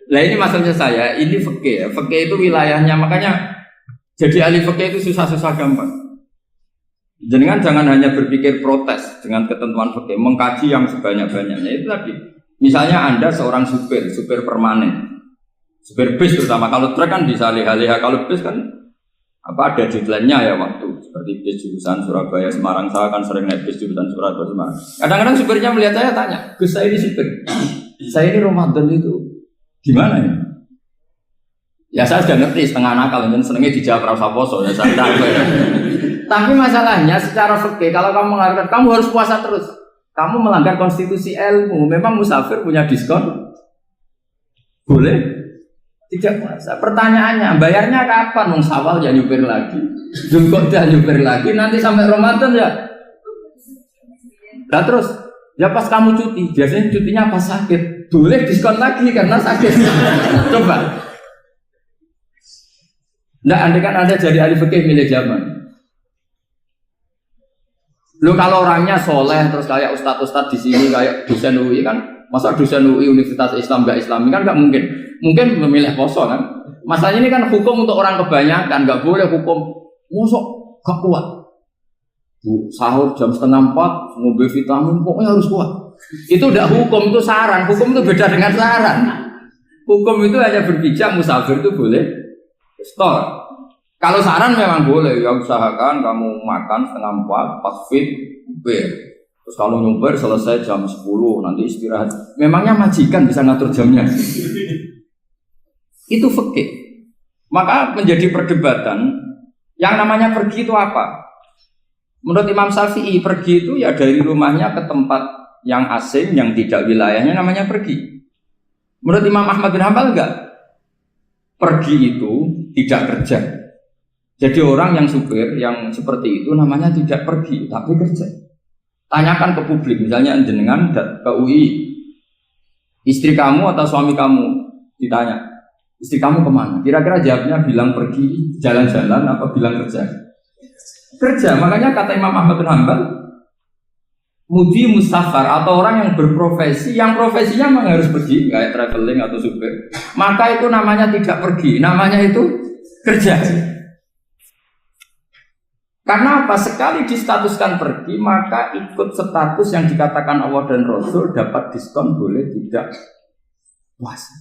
Nah ini maksudnya saya, ini fikih ya. Fikih itu wilayahnya, makanya jadi ahli fikih itu susah-susah gampang. Jenengan jangan hanya berpikir protes dengan ketentuan fikih, mengkaji yang sebanyak-banyaknya itu tadi. Misalnya Anda seorang supir permanen, supir bis terutama, kalau truk kan bisa leha-leha, kalau bis kan ada deadline-nya ya waktu. Seperti bis jurusan Surabaya Semarang, saya kan sering naik bis jurusan Surabaya Semarang. Kadang-kadang supirnya melihat saya tanya, Gus saya ini supir, saya ini Ramadan itu gimana ya? Ya saya sudah ngerti setengah nakal, dan senengnya dijawab rasa poso ya saya tahu ya. Tapi masalahnya secara fikih kalau kamu mengatakan kamu harus puasa terus, kamu melanggar konstitusi ilmu. Memang musafir punya diskon? Boleh? Tidak puasa. Pertanyaannya, bayarnya kapan? Sawal ya nyupir lagi, Zulqa'dah nyupir lagi, nanti sampai Ramadan ya. Nah terus, ya pas kamu cuti, biasanya cutinya pas sakit, boleh diskon lagi karena sakit. Coba. Nah, andai kan Anda jadi ahli fikih milih zaman. Lo kalau orangnya soleh terus kayak ustadz di sini kayak dosen UI kan, masa dosen UI Universitas Islam nggak Islami kan nggak mungkin. Mungkin memilih poso kan. Masalahnya ini kan hukum untuk orang kebanyakan, nggak boleh hukum musuh gak kuat. Sahur jam 3:30, ngombe vitamin pokoknya harus kuat. Itu udah hukum, itu saran. Hukum itu beda dengan saran. Hukum itu hanya berpijak musafir itu boleh store. Kalau saran memang boleh, ya usahakan kamu makan 3:30 pas fit, nyupir. Terus kalau nyupir selesai jam 10 nanti istirahat. Memangnya majikan bisa ngatur jamnya? Itu fikih. Maka menjadi perdebatan yang namanya pergi itu apa? Menurut Imam Syafi'i pergi itu ya dari rumahnya ke tempat yang asing yang tidak wilayahnya namanya pergi. Menurut Imam Ahmad bin Hanbal enggak. Pergi itu tidak kerja. Jadi orang yang supir yang seperti itu namanya tidak pergi tapi kerja. Tanyakan ke publik, misalnya jenengan ke UI, istri kamu atau suami kamu ditanya, istri kamu kemana? Kira-kira jawabnya bilang pergi jalan-jalan apa bilang kerja? Kerja. Makanya kata Imam Ahmad bin Hanbal, mudi mustafar atau orang yang berprofesi, yang profesinya memang harus pergi, kayak traveling atau supir, maka itu namanya tidak pergi, namanya itu kerja. Karena apa? Sekali distatuskan pergi, maka ikut status yang dikatakan Allah dan Rasul dapat diskon boleh tidak puasa.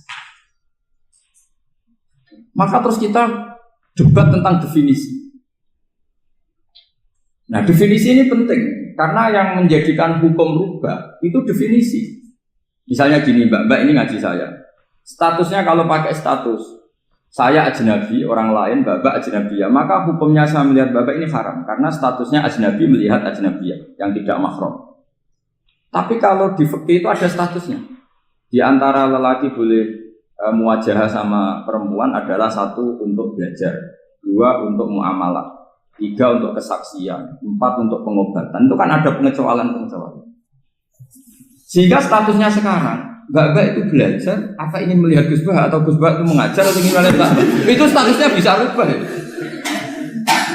Maka terus kita debat tentang definisi. Nah definisi ini penting, karena yang menjadikan hukum rubah itu definisi. Misalnya gini mbak ini ngaji saya. Statusnya kalau pakai status saya ajnabi, orang lain, babak ajnabiyah, maka hukumnya saya melihat babak ini haram karena statusnya ajnabi melihat ajnabiyah yang tidak mahram. Tapi kalau di fikih itu ada statusnya. Di antara lelaki boleh muwajahah sama perempuan adalah 1 untuk belajar, 2 untuk muamalah, 3 untuk kesaksian, 4 untuk pengobatan. Itu kan ada pengecualian. Sehingga statusnya sekarang Mbak itu belajar, apa ingin melihat Gus Bah atau Gus Bah itu mengajar atau ingin melihat itu statusnya bisa rubah.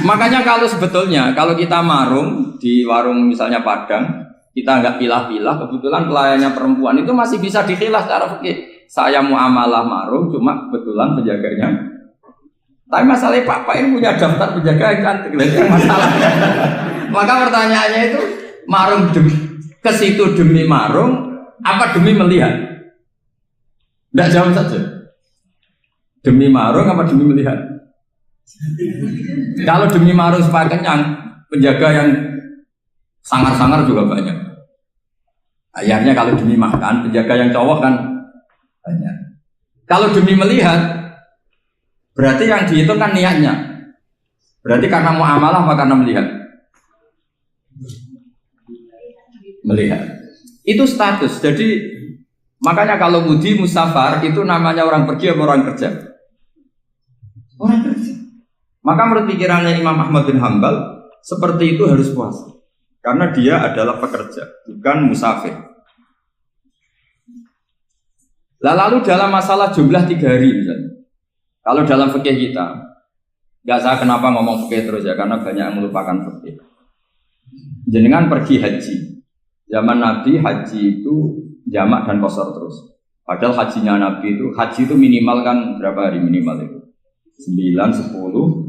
Makanya kalau sebetulnya kalau kita marung di warung misalnya Padang, kita nggak pilah-pilah, kebetulan pelayannya perempuan itu masih bisa dikhilah secara fikih. Saya muamalah marung, cuma kebetulan penjaganya. Tapi masalahnya Pak ini punya daftar penjaga yang cantik, itu masalah. Maka pertanyaannya itu marung ke situ demi marung. Apa demi melihat? Tidak jawab saja. Demi marung apa demi melihat? Kalau demi marung supaya kenyang, penjaga yang sangar-sangar juga banyak. Akhirnya kalau demi makan, penjaga yang cowok kan banyak. Kalau demi melihat, berarti yang dihitung kan niatnya. Berarti karena muamalah apa karena melihat? Melihat. Itu status. Jadi makanya kalau mudi musafar itu namanya orang pergi atau orang kerja? Orang kerja. Maka menurut pikirannya Imam Ahmad bin Hanbal seperti itu harus puasa. Karena dia adalah pekerja, bukan musafir. Lalu dalam masalah jumlah 3 hari misalnya. Kalau dalam fikih kita, nggak saya kenapa ngomong fikih terus ya, karena banyak yang melupakan fikih. Jenengan pergi haji. Zaman Nabi haji itu jamak dan qashar terus. Padahal hajinya Nabi itu, haji itu minimal kan berapa hari minimal itu? 9, 10,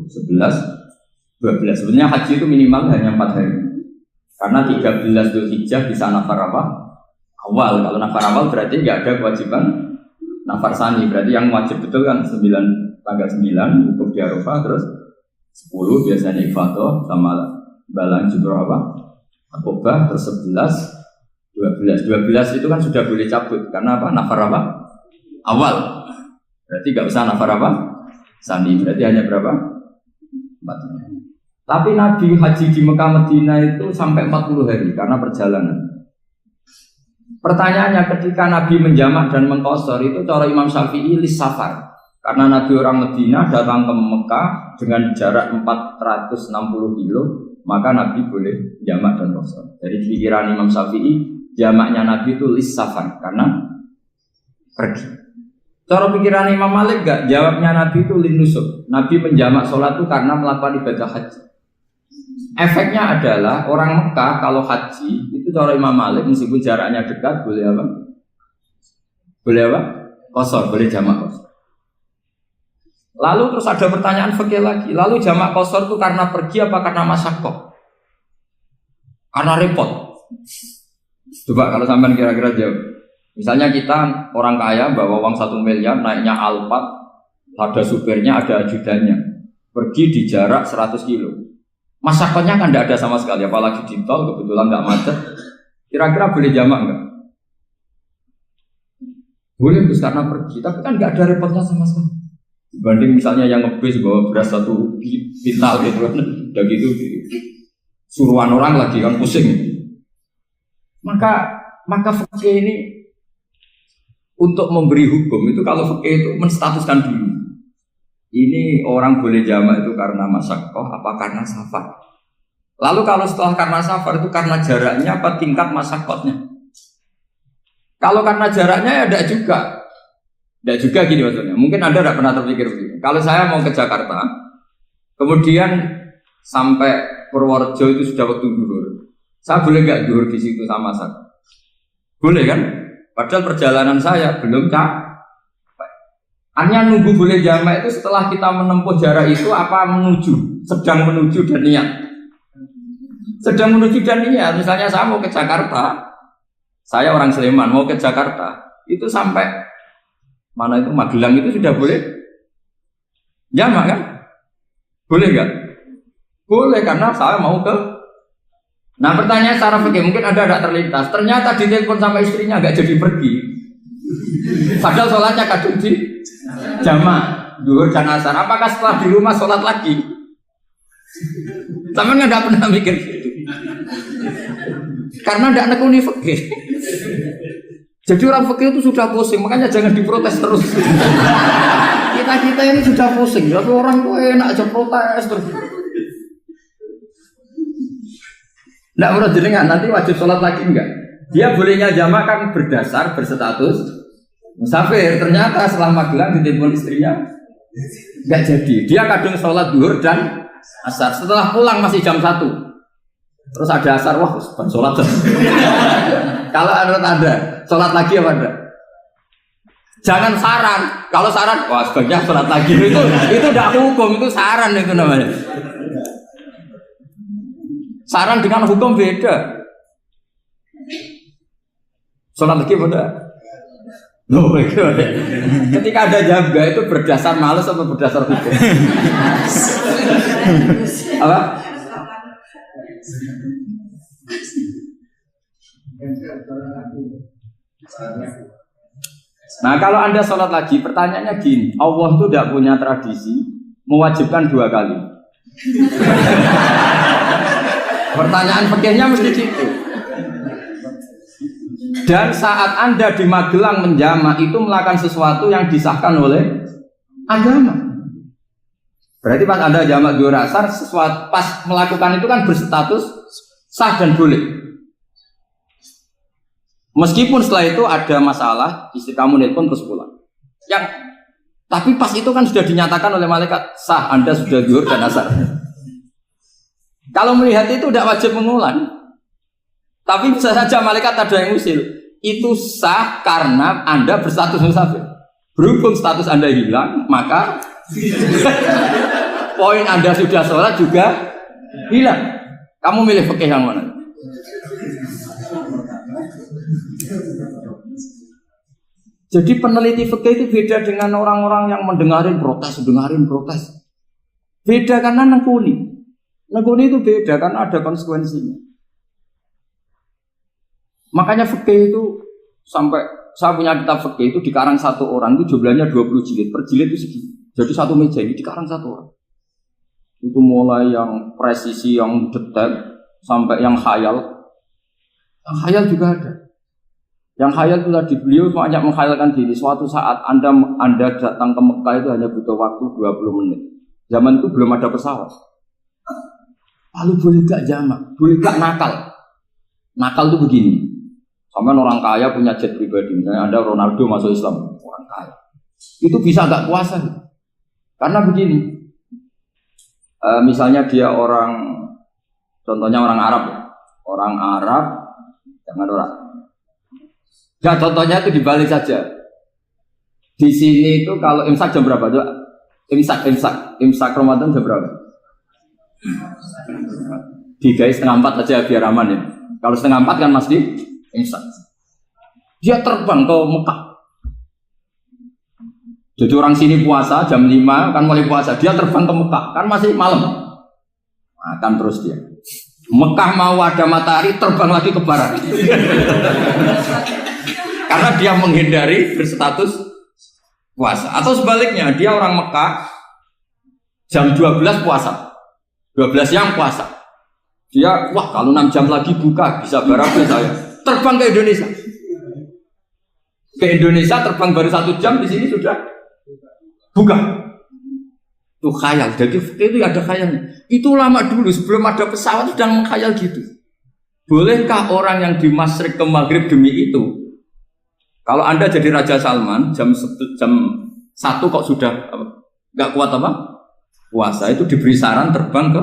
11, 12. Sebenarnya haji itu minimal hanya 4 hari. Karena 13 Dzulhijjah bisa nafar apa? Awal. Kalau nafar awal berarti nggak ada kewajiban nafar sani. Berarti yang wajib betul kan 9, tanggal 9 wukuf di Arafah, terus 10 biasanya ifadah sama balang jumroh apa? Akobah, terus 11, 12 itu kan sudah boleh cabut karena apa? Nafar apa? Awal. Berarti nggak usah nafar apa? Sani. Berarti hanya berapa? 4. Tapi Nabi haji di Mekah Medina itu sampai 40 hari karena perjalanan. Pertanyaannya ketika Nabi menjamak dan mengqashar itu cara Imam Syafi'i lis safar. Karena Nabi orang Medina datang ke Mekah dengan jarak 460 kilo, maka Nabi boleh jamak dan qashar. Jadi pikiran Imam Syafi'i, jamaknya Nabi itu lis safar karena pergi. Cara pikiran Imam Malik enggak, jawabnya Nabi itu lin nusuk. Nabi menjamak sholat itu karena melakukan ibadah haji. Efeknya adalah orang Mekah kalau haji itu cara Imam Malik meskipun jaraknya dekat boleh apa? Boleh apa? Qashar, boleh jamak qashar. Lalu terus ada pertanyaan fikih lagi. Lalu jamak qashar itu karena pergi apa karena masyaqqah? Karena repot. Coba kalau sampean kira-kira jawab. Misalnya kita orang kaya bawa uang 1 miliar naiknya Alphard, ada supirnya, ada ajudannya. Pergi di jarak 100 kilo. Masyaqqahnya kan tidak ada sama sekali, apalagi di tol kebetulan nggak macet. Kira-kira boleh jamak nggak? Boleh Gus karena pergi, tapi kan nggak ada repotnya sama sekali. Dibanding misalnya yang ngebis bawa beras 1 pintal gitu kan, udah gitu suruhan orang lagi kan pusing. Maka fikih ini untuk memberi hukum itu kalau fikih itu menstatuskan dulu. Ini orang boleh jamak itu karena masyaqqah apa karena safar. Lalu kalau setelah karena safar itu karena jaraknya apa tingkat masyaqqahnya. Kalau karena jaraknya ya tidak juga. Tidak juga gini maksudnya. Mungkin Anda tidak pernah terpikir begini. Kalau saya mau ke Jakarta, kemudian sampai Purworejo itu sudah waktu zuhur. Saya boleh nggak zuhur di situ sama saya? Boleh kan? Padahal perjalanan saya belum capek. Hanya nunggu boleh jamak itu setelah kita menempuh jarak itu apa menuju, sedang menuju dan niat. Sedang menuju dan niat. Misalnya saya mau ke Jakarta, saya orang Sleman mau ke Jakarta, itu sampai mana itu Magelang itu sudah boleh jamak kan? Boleh nggak? Boleh karena saya mau ke. Nah pertanyaan secara fikih mungkin ada tidak terlintas. Ternyata ditelepon sama istrinya nggak jadi pergi. Padahal sholatnya kadung di jamak, zuhur dan asar. Apakah setelah di rumah sholat lagi? Sama nggak pernah mikir gitu. Karena tidak nekuni fikih. Jadi orang fikih itu sudah pusing, makanya jangan diprotes terus. Kita ini sudah pusing, tapi orang itu enak aja protes terus. Tidak menurut jenengan nanti wajib sholat lagi enggak? Dia bolehnya jamak kan berdasar berstatus musafir. Ternyata setelah Magelang ditelepon istrinya enggak jadi. Dia kadung sholat zuhur dan asar. Setelah pulang masih jam 1. Terus ada asar, wah sholat. Kalau menurut Anda sholat lagi apa enggak? Jangan saran. Kalau saran, wah sebaiknya sholat lagi. Itu tidak hukum, itu saran itu namanya. Saran dengan hukum beda. Sholat lagi beda. Loh, ketika ada jaga itu berdasar malas atau berdasar hukum? Apa? Nah kalau Anda sholat lagi, pertanyaannya gini, Allah itu tidak punya tradisi mewajibkan 2 kali. Pertanyaan fikihnya mesti gitu. Dan saat Anda di Magelang menjamak itu melakukan sesuatu yang disahkan oleh agama. Berarti pas Anda jamak zuhur asar, sesuatu pas melakukan itu kan berstatus sah dan boleh. Meskipun setelah itu ada masalah, istri kamu nelpon terus pulang. Tapi pas itu kan sudah dinyatakan oleh malaikat sah, Anda sudah zuhur dan asar. Kalau melihat itu tidak wajib mengulang. Tapi bisa saja malaikat ada yang usil. itu sah karena Anda berstatus musafir. Berhubung status Anda hilang, maka poin Anda sudah sholat juga hilang. Kamu milih fikih yang mana? Jadi peneliti fikih itu beda dengan orang-orang yang mendengarin protes. Beda karena nekuni. Nekuni itu beda karena ada konsekuensinya. Makanya fikih itu sampai saya punya kitab fikih itu dikarang satu orang itu jumlahnya 20 jilid. Per jilid itu segini. Jadi satu meja ini dikarang satu orang. Itu mulai yang presisi, yang detail sampai yang khayal. Yang khayal juga ada. Yang khayal itu tadi beliau banyak menghayalkan diri. Suatu saat Anda datang ke Mekah itu hanya butuh waktu 20 menit. Zaman itu belum ada pesawat. Lalu boleh gak jamak? Boleh gak nakal? Nakal itu begini. Sampai orang kaya punya jet pribadi. Misalnya Anda Ronaldo masuk Islam, orang kaya. Itu bisa gak puasa? Karena begini. Misalnya dia orang, contohnya orang Arab. Orang Arab, jangan orang. Ya contohnya itu dibalik saja. Di sini itu kalau imsak jam berapa? Imsak Ramadan jam berapa? 3:30 aja biar aman ya. Kalau 3:30 kan masih imsak. Dia terbang ke Mekah. Jadi orang sini puasa jam 5 kan mulai puasa. Dia terbang ke Mekah kan masih malam. Makan terus dia. Mekah mau ada matahari terbang lagi ke barat. Karena dia menghindari berstatus puasa. Atau sebaliknya, dia orang Mekah jam 12 puasa. 12 siang puasa. Dia, wah kalau 6 jam lagi buka, bisa barangnya saya. Terbang ke Indonesia. Ke Indonesia terbang baru 1 jam, di sini sudah buka. Itu khayal. Jadi itu ada khayalnya. Itu lama dulu, sebelum ada pesawat sudah mengkhayal gitu. Bolehkah orang yang di Masyriq ke Maghrib demi itu? Kalau Anda jadi Raja Salman jam 1 kok sudah nggak kuat apa? Puasa itu diberi saran terbang ke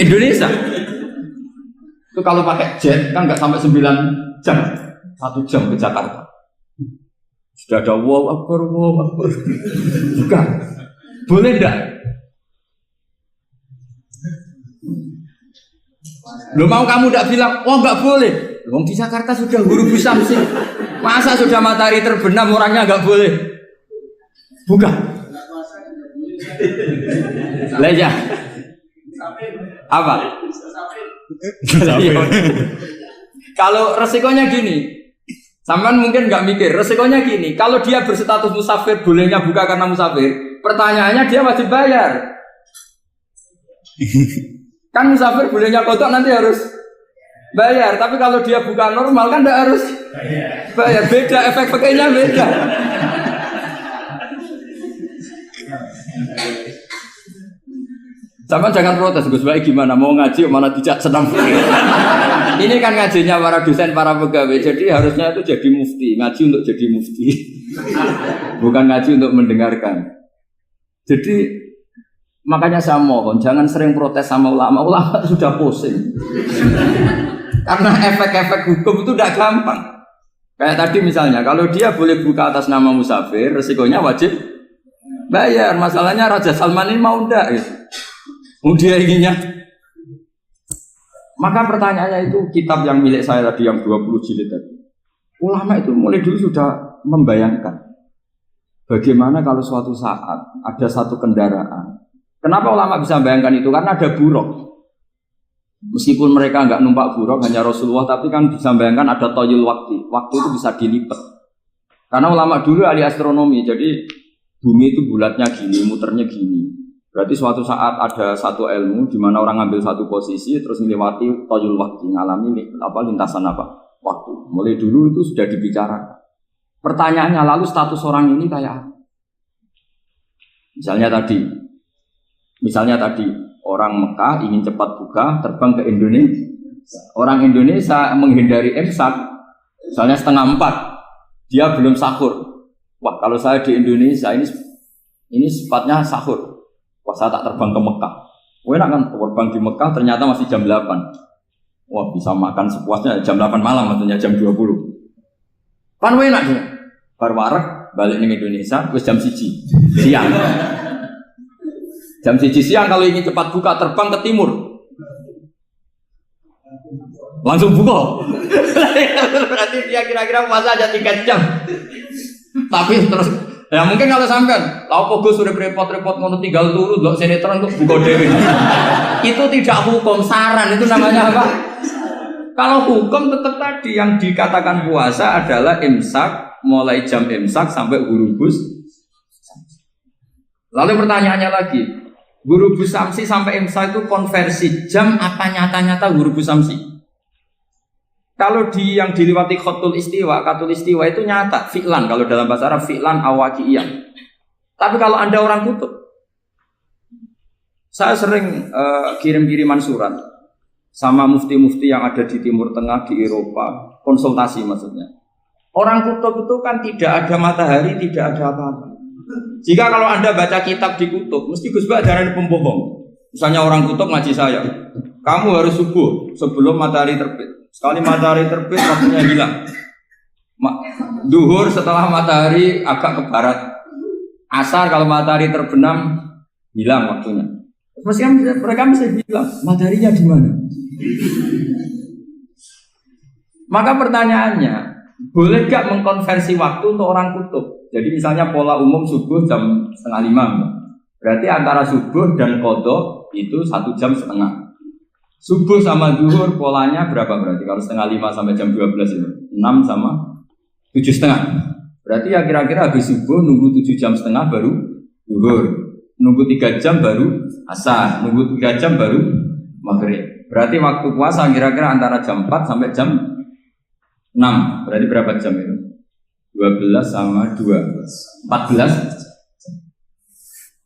Indonesia. Itu kalau pakai jet kan nggak sampai 9 jam, 1 jam ke Jakarta. Sudah ada wow akbar. Bukan. Boleh enggak? Lo mau kamu enggak bilang, oh enggak boleh. Wong di Jakarta sudah huruf samsi. Masa sudah matahari terbenam orangnya enggak boleh? Bukan. Leja. Apa? Kalau resikonya gini, sampean mungkin nggak mikir. Resikonya gini, kalau dia berstatus musafir, bolehnya buka karena musafir. Pertanyaannya dia wajib bayar. Kan musafir bolehnya kodok nanti harus bayar. Tapi kalau dia buka normal kan tidak harus bayar. Beda efek-efeknya beda. Sama jangan protes, Gus Baik gimana mau ngaji mana tidak senang. Ini kan ngajinya para dosen, para pegawai. Jadi harusnya itu jadi mufti, ngaji untuk jadi mufti. Bukan ngaji untuk mendengarkan. Jadi makanya saya mohon jangan sering protes sama ulama. Ulama sudah pusing. Karena efek-efek hukum itu tidak gampang. Kayak tadi misalnya, kalau dia boleh buka atas nama musafir, resikonya wajib bayar. Masalahnya Raja Salman ini mau enggak gitu. Dia inginnya. Maka pertanyaannya itu kitab yang milik saya tadi yang 20 jilid tadi. Ulama itu mulai dulu sudah membayangkan bagaimana kalau suatu saat ada satu kendaraan. Kenapa ulama bisa membayangkan itu? Karena ada buruk. Meskipun mereka enggak numpak buruk, hanya Rasulullah, tapi kan bisa membayangkan ada toyul waktu. Waktu itu bisa dilipat. Karena ulama dulu ahli astronomi, jadi bumi itu bulatnya gini, muternya gini. Berarti suatu saat ada satu ilmu di mana orang ngambil satu posisi terus melewati toyul waktu, ngalami lintasan waktu. Mulai dulu itu sudah dibicarakan. Pertanyaannya lalu status orang ini kayak apa? Misalnya tadi orang Mekah ingin cepat buka terbang ke Indonesia. Orang Indonesia menghindari imsak, misalnya 3:30, dia belum sahur. Wah kalau saya di Indonesia ini sifatnya sahur. Wah saya tak terbang ke Mekah. Enak kan terbang di Mekah ternyata masih jam 8. Wah bisa makan sepuasnya jam 8 malam maksudnya jam 20. Pan enak dong. Bar wareg balik ning Indonesia wis jam 1 siang. Jam 1 siang kalau ingin cepat buka terbang ke timur. Langsung buka. Berarti dia kira-kira puasa aja 3 jam. Tapi terus ya mungkin kalau sampean, lalu Gus sudah repot-repot ngono tinggal turu delok sinetron kok buka dhewe. Itu tidak hukum, saran itu namanya apa? Kalau hukum tetap tadi yang dikatakan puasa adalah imsak, mulai jam imsak sampai hurubus. Lalu pertanyaannya lagi, hurubus samsi sampai imsak itu konversi jam apa nyata-nyata hurubus samsi? Kalau yang diliwati khatul istiwa itu nyata, fi'lan kalau dalam bahasa Arab fi'lan awaqiyan. Tapi kalau Anda orang kutub, saya sering kirim-kiriman surat sama mufti-mufti yang ada di Timur Tengah, di Eropa, konsultasi maksudnya. Orang kutub itu kan tidak ada matahari, tidak ada apa-apa. Jika kalau Anda baca kitab di kutub, mesti Gus Bak jangan pembohong. Misalnya orang kutub ngaji saya, kamu harus subuh sebelum matahari terbit. Sekali matahari terbit, waktunya hilang. Duhur setelah matahari agak ke barat. Asar kalau matahari terbenam, hilang waktunya. Mestinya mereka bisa bilang, mataharinya di mana? Maka pertanyaannya, boleh gak mengkonversi waktu untuk orang kutub? Jadi misalnya pola umum subuh jam 4:30. Berarti antara subuh dan qadha itu 1 jam setengah. Subuh sama zuhur polanya berapa berarti? Kalau 4:30 sampai jam 12 itu 6 sama 7:30. Berarti ya kira-kira habis subuh nunggu 7,5 jam baru zuhur, nunggu 3 jam baru asar, nunggu 3 jam baru maghrib. Berarti waktu puasa kira-kira antara jam 4 sampai jam 6. Berarti berapa jam itu? 12 sama 2 14.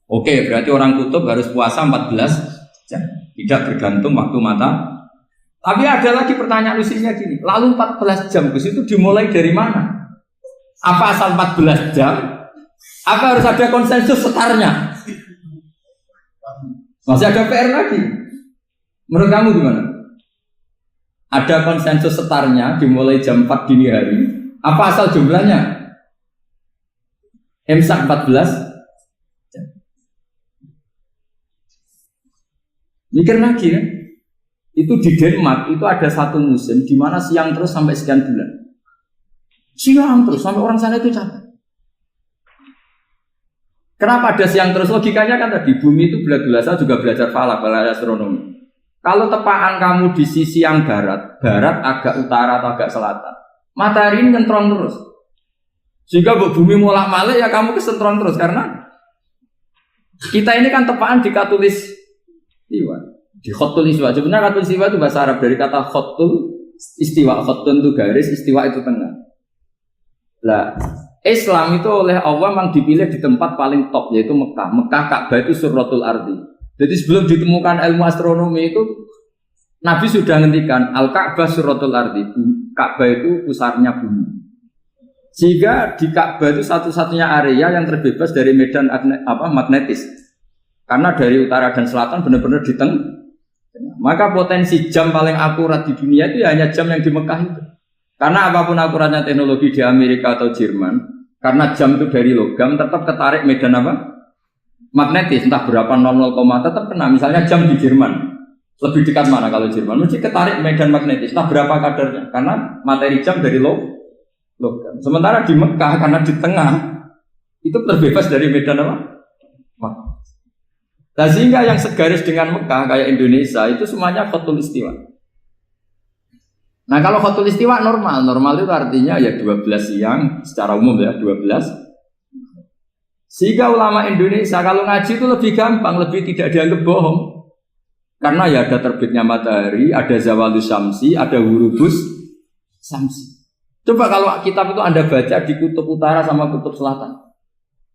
Oke, berarti orang kutub harus puasa 14 jam. Tidak bergantung waktu mata. Tapi ada lagi pertanyaan lucunya gini. Lalu 14 jam itu dimulai dari mana? Apa asal 14 jam? Apa harus ada konsensus setarnya? Masih ada PR lagi. Menurut kamu gimana? Ada konsensus setarnya dimulai jam 4 dini hari. Apa asal jumlahnya? Imsak 14. Mikir lagi kan, itu di Denmark itu ada satu musim di mana siang terus sampai sekian bulan, siang terus sampai orang sana itu capek. Kenapa ada siang terus? Logikanya kan tadi bumi itu saya juga belajar falak, belajar astronomi. Kalau tepaan kamu di sisi yang barat agak utara atau agak selatan, matahari ini nyentrong terus, sehingga bumi molak-malik ya kamu kesentron terus karena kita ini kan tepaan di katulis. Istiwa. Di khotul istiwa. Sebenarnya khotul istiwa itu bahasa Arab dari kata khotul istiwa. Khotun itu garis, istiwa itu tengah. Lah, Islam itu oleh Allah memang dipilih di tempat paling top yaitu Mekah. Mekah Ka'bah itu surratul ardi. Jadi sebelum ditemukan ilmu astronomi itu Nabi sudah ngendikan Al-Ka'bah surratul ardi. Ka'bah itu pusarnya bumi. Sehingga di Ka'bah itu satu-satunya area yang terbebas dari medan magnetis. Karena dari utara dan selatan benar-benar di tengah. Maka potensi jam paling akurat di dunia itu ya hanya jam yang di Mekah itu. Karena apapun akuratnya teknologi di Amerika atau Jerman, karena jam itu dari logam tetap ketarik medan apa? Magnetis, entah berapa 00, tetap kena. Misalnya jam di Jerman, lebih dekat mana kalau Jerman? Mesti ketarik medan magnetis, entah berapa kadarnya. Karena materi jam dari logam. Sementara di Mekah karena di tengah itu terbebas dari medan apa? Nah, sehingga yang segaris dengan Mekah kayak Indonesia itu semuanya khotul istiwa. Nah kalau khotul istiwa normal itu artinya ya 12 siang secara umum ya 12. Sehingga ulama Indonesia kalau ngaji itu lebih gampang, lebih tidak dianggap bohong. Karena ya ada terbitnya matahari, ada zawalus syamsi, ada hurubus syamsi. Coba kalau kitab itu Anda baca di kutub utara sama kutub selatan,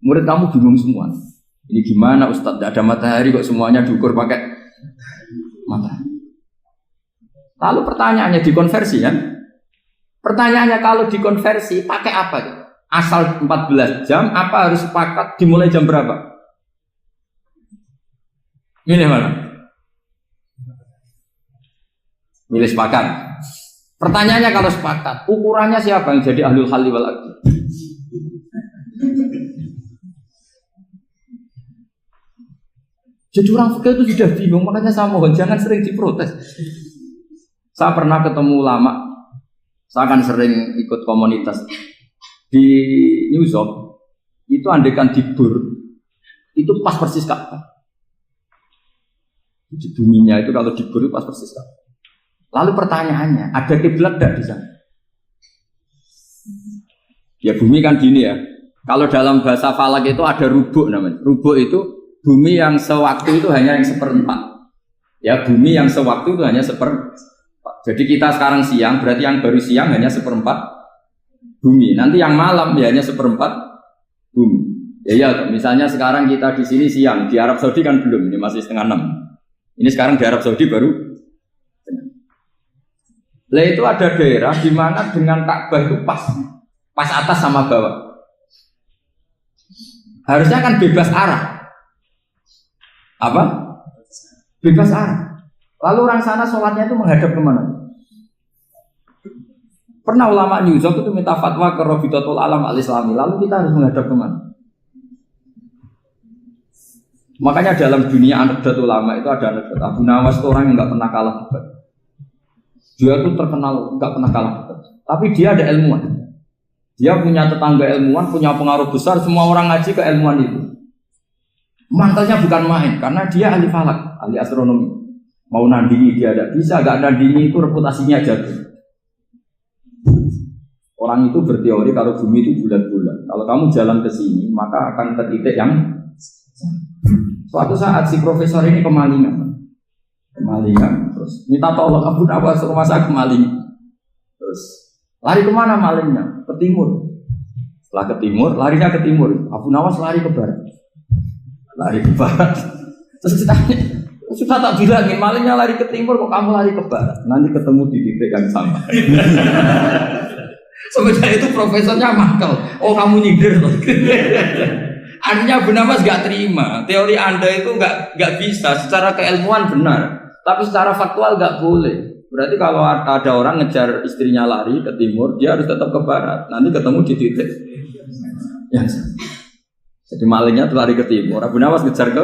murid kamu bingung semua. Ini gimana Ustadz? Tidak ada matahari kok semuanya diukur pakai matahari. Lalu pertanyaannya dikonversi kan? Pertanyaannya kalau dikonversi pakai apa? Asal 14 jam apa harus sepakat dimulai jam berapa? Milih mana? Milih sepakat. Pertanyaannya kalau sepakat, ukurannya siapa yang jadi ahlul halli wal aqd? Jadi orang fikih itu sudah bingung, makanya saya mohon jangan sering diprotes. Saya pernah ketemu ulama, saya kan sering ikut komunitas di New York, itu andekan dibur, itu pas persis Ka'bah. Di buminya itu kalau dibur itu pas persis Ka'bah. Lalu pertanyaannya, ada kiblat tidak di sana? Ya bumi kan gini ya. Kalau dalam bahasa falak itu ada rubuk namanya. Rubuk itu bumi yang sewaktu itu hanya yang seperempat. Ya bumi yang sewaktu itu hanya seperempat. Jadi kita sekarang siang, berarti yang baru siang hanya seperempat bumi. Nanti yang malam ya hanya seperempat bumi. Ya, misalnya sekarang kita di sini siang, di Arab Saudi kan belum, ini masih setengah 6. Ini sekarang di Arab Saudi baru. Lah itu ada daerah di mana dengan Ka'bah itu pas atas sama bawah. Harusnya kan bebas arah. Apa? Bebas arah. Lalu orang sana sholatnya itu menghadap kemana? Pernah ulama New York itu minta fatwa ke Rabitatul Alam Al-Islami. Lalu kita harus menghadap kemana? Makanya dalam dunia anekdot ulama itu ada anekdot Abu Nawas itu orang yang nggak pernah kalah debat. Dia itu terkenal nggak pernah kalah debat. Tapi dia ada ilmuwan. Dia punya tetangga ilmuwan, punya pengaruh besar. Semua orang ngaji ke ilmuwan itu. Mantelnya bukan main, karena dia ahli falak, ahli astronomi. Mau nandingi dia tidak bisa, nggak nandingi itu reputasinya jatuh. Orang itu berteori kalau bumi itu bulat-bulat. Kalau kamu jalan ke sini, maka akan ke titik yang suatu saat si profesor ini kemalingan, terus minta tolong Abu Nawas rumah saya kemalingan. Terus lari kemana malingnya? Ke timur. Setelah ke timur, larinya ke timur. Abu Nawas lari ke barat. Terus ditanya, sudah tak bilangin malingnya lari ke timur, kok kamu lari ke barat? Nanti ketemu di titik yang sama. Sebenarnya itu profesornya mangkel. Oh kamu nyindir loh. Artinya Abu Nawas gak terima. Teori Anda itu gak bisa. Secara keilmuan benar, tapi secara faktual gak boleh. Berarti kalau ada orang ngejar istrinya lari ke timur, dia harus tetap ke barat. Nanti ketemu di titik yang sama. Jadi malingnya tuh lari ke timur, Abu Nawas ngejar ke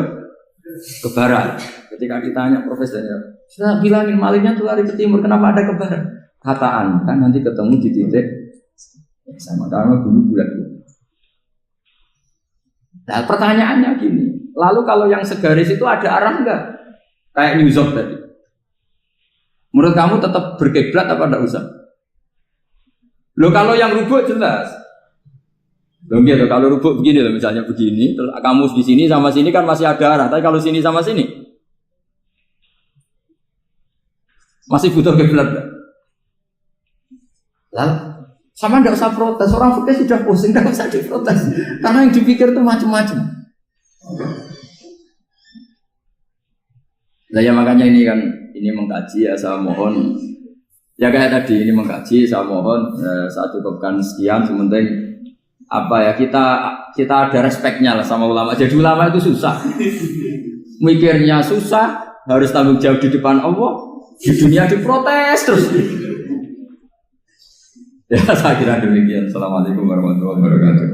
barat. Ketika ditanya profesornya, saya bilangin malingnya tuh lari ke timur, kenapa ada ke barat? Kata Anda nanti ketemu di titik yang sama, karena bumi bulat. Nah pertanyaannya gini, lalu kalau yang segaris itu ada arah enggak? Kayak New York tadi. Menurut kamu tetap berkiblat apa enggak usah? Loh kalau yang rubuk jelas. Loh gitu, kalau rubuk begini loh, misalnya begini, terus kamu di sini sama sini kan masih ada arah, tapi kalau sini sama sini masih butuh kiblat enggak? Lalu sama enggak usah protes, orang fikih sudah pusing, enggak usah diprotes. Karena yang dipikir itu macam-macam. Nah ya makanya ini mengkaji ya, saya mohon ya kayak tadi ini mengkaji, saya mohon saya cukupkan sekian. Sementing apa ya kita ada respeknya lah sama ulama. Jadi ulama itu susah, mikirnya susah, harus tanggung jawab di depan Allah, di dunia diprotes terus. Ya saya kira demikian. Assalamualaikum warahmatullahi wabarakatuh.